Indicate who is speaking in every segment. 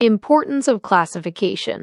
Speaker 1: Importance of classification.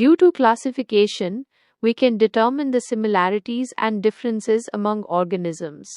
Speaker 1: Due to classification, we can determine the similarities and differences among organisms.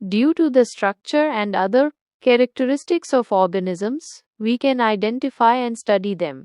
Speaker 1: Due to the structure and other characteristics of organisms, we can identify and study them.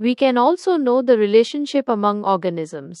Speaker 1: We can also know the relationship among organisms.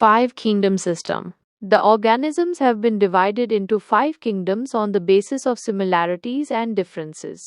Speaker 1: 5 Kingdom System. The organisms have been divided into 5 kingdoms on the basis of similarities and differences.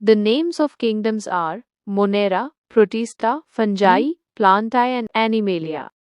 Speaker 1: The names of kingdoms are Monera, Protista, Fungi, Plantae and Animalia.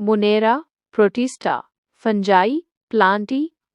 Speaker 1: Monera, Protista, Fungi, Plantae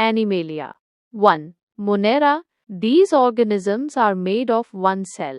Speaker 1: Animalia. 1. Monera. These organisms are made of one cell.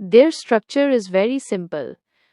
Speaker 1: Their structure is very simple.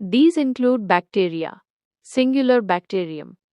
Speaker 1: These include bacteria. Singular bacterium.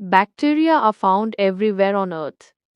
Speaker 1: Bacteria are found everywhere on earth.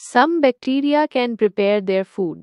Speaker 1: Some bacteria can prepare their food.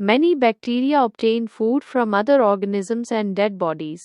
Speaker 1: Many bacteria obtain food from other organisms and dead bodies.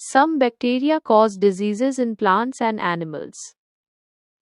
Speaker 1: Some bacteria cause diseases in plants and animals.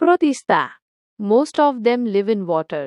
Speaker 1: Protista. Most of them live in water.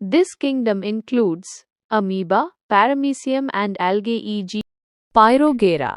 Speaker 1: This kingdom includes amoeba, paramecium and algae e.g.
Speaker 2: Pyrogera.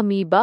Speaker 1: amoeba,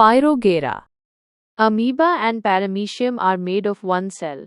Speaker 2: Pyrogera.
Speaker 1: amoeba and paramecium are made of one cell.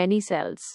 Speaker 1: many cells.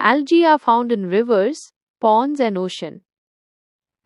Speaker 1: algae are found in rivers, ponds and ocean.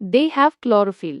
Speaker 1: They have chlorophyll.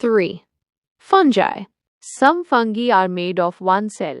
Speaker 1: 3. Fungi. Some fungi are made of one cell.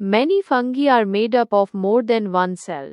Speaker 1: Many fungi are made up of more than one cell.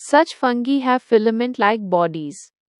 Speaker 1: Such fungi have filament-like bodies.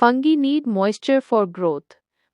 Speaker 1: Fungi need moisture for growth.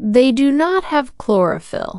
Speaker 2: They do not have chlorophyll.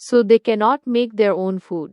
Speaker 1: So they cannot make their own food.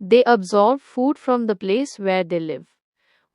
Speaker 1: They absorb food from the place where they live.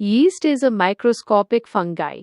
Speaker 1: Yeast is a microscopic fungi.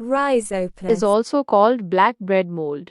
Speaker 2: Rhizopus.
Speaker 1: Is also called black bread mold.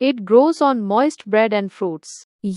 Speaker 1: It grows on moist bread and fruits.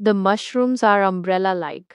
Speaker 1: The mushrooms are umbrella-like.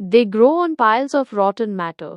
Speaker 1: They grow on piles of rotten matter.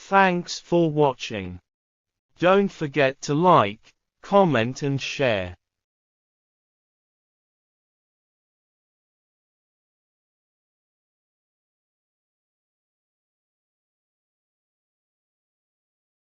Speaker 3: Thanks for watching. Don't forget to like, comment and share.